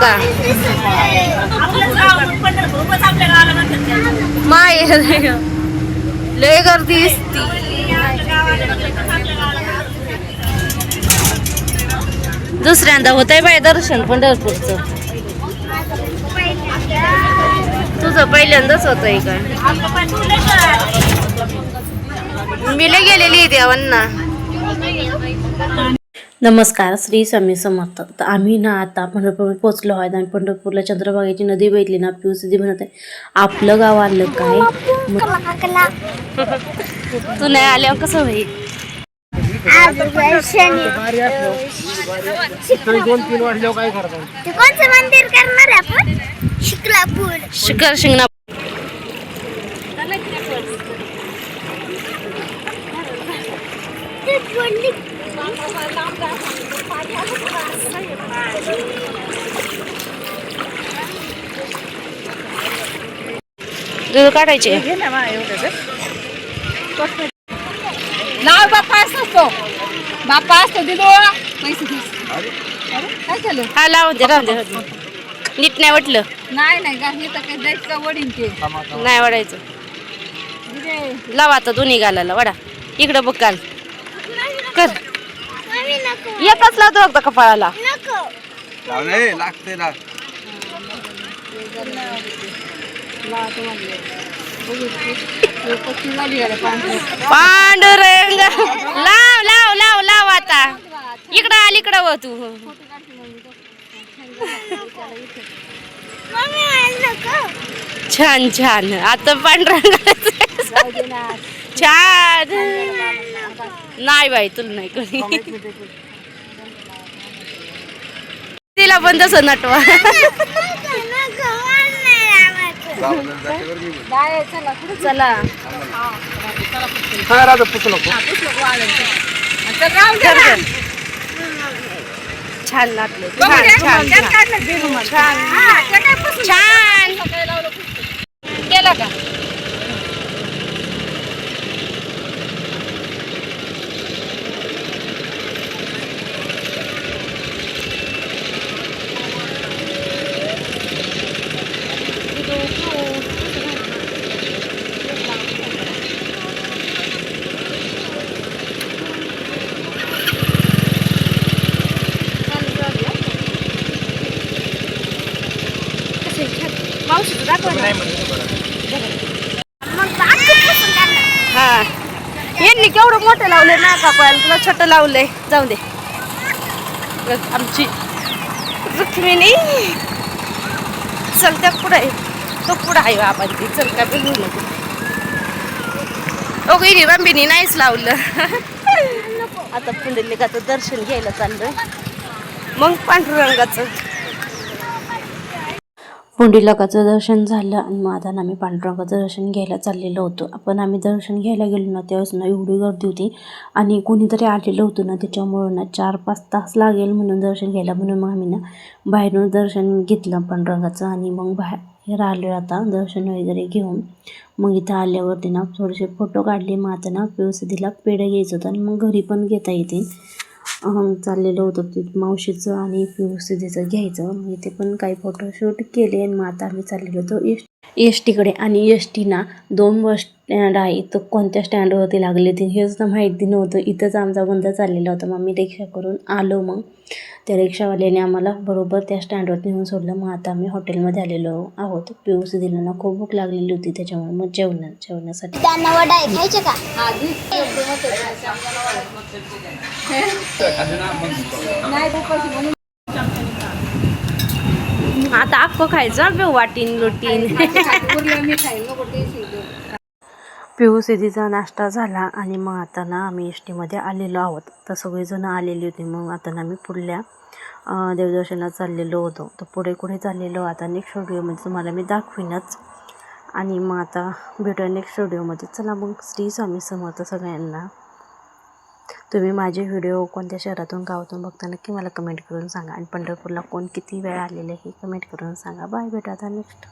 का माहेर लय गर्दी दिसती. दुसऱ्यांदा होत आहे बाय दर्शन पंढरपूरचं. तुझं पहिल्यांदाच होत आहे का? मी लय गेलेली देवांना. नमस्कार, श्री स्वामी समर्थ. तर आम्ही ना आता पंढरपूर पोहोचलो आहोत आणि पंढरपूरला चंद्रभागेची नदी बघितली ना, पिवसदी म्हणत आहे आपलं गाव आलं काय. तू नाही आल्यावर कसं होईल. शिखर शिंगणा दूध काढायचे. नाव बाप्पा असतो, बाप्पा असतो दिदो पैसे काय झालं. हा लावून दे, राहून दे. नीट नाही वाटलं. नाही का हे तर काही जायचं वडील ते नाही वाढायचं. लावा आता दोन्ही गालाला वाडा. इकडं बघ काल कर. एकच लावतो फक्त कपाळाला. लागते ना. पांडुरंग लाव लाव लाव लाव आता. इकडं आली इकडं व तू. छान छान. आता पांढरंग छान. नाही बाई तुला नाही कोणी. तिला पण तसं नटवा. चला छान लागलं. छान छान छान छान केला का. हा यांनी केवढं मोठं लावलंय ना कापायला. तुला छोटं लावलंय. जाऊ दे. आमची रुक्मिणी चल त्या पुढे तो पुढं आहे आपण ती. चल का बघू नको. ओके बांबीनी नाहीच लावलं. आता पुंडलिकाचं दर्शन घ्यायला चाललं. मग पांडुरंगाचं पुंडलिकाचं दर्शन झालं आणि मग आता आम्ही पांडुरंगाचं दर्शन घ्यायला चाललेलो होतो. आपण आम्ही दर्शन घ्यायला गेलो ना त्यावेळेस ना एवढी गर्दी होती आणि कोणीतरी आलेलं होतं ना, त्याच्यामुळं ना 4-5 तास लागेल म्हणून दर्शन घ्यायला. म्हणून मग आम्ही ना बाहेरून दर्शन घेतलं पांडुरंगाचं आणि मग बाहेर आलो आता दर्शन वगैरे घेऊन. मग इथं आल्यावरती ना थोडेसे फोटो काढले. मग आता ना पिवसदीला पेढं घ्यायचं होतं आणि मग घरी पण घेता येते. चाललेलं होतं ते मावशीचं आणि पिवसदीचं घ्यायचं. मग इथे पण काही फोटोशूट केले आणि मग आता आम्ही चाललेलो होतो एस टीकडे. आणि एस टी ना 2 बस स्टँड आहे. तर कोणत्या स्टँडवरती लागले ते हेच तर माहिती नव्हतं. इथंच आमचा बंद चाललेला होता. मग मी रिक्षा करून आलो. मग त्या रिक्षावाल्याने आम्हाला बरोबर त्या स्टँडवरती नेऊन सोडलं. मग आता आम्ही हॉटेलमध्ये आलेलो आहोत. पिवसदीला ना खूप भूक लागलेली होती त्याच्यामुळे मग जेवणासाठी आता अख्खं खायचं पिऊ वाटीन रोटीन. पिवसदीचा नाश्ता झाला आणि मग आता ना आम्ही एस टीमध्ये आलेलो आहोत. तर सगळेजण आलेली होती. मग आता ना आम्ही पुढल्या देवदर्शनात चाललेलो होतो. तर पुढे कुठे चाललेलो आता नेक्स्ट व्हिडिओमध्ये तुम्हाला मी दाखवीनच. आणि मग आता भेटूया नेक्स्ट व्हिडिओमध्ये. चला मग श्री स्वामी समर्थ सगळ्यांना. तुम्ही माझे व्हिडिओ कोणत्या शहरातून गावातून बघता नक्की मला कमेंट करून सांगा. आणि पंढरपूरला कोण किती वेळ आलेले हे कमेंट करून सांगा. बाय, भेटू आता नेक्स्ट.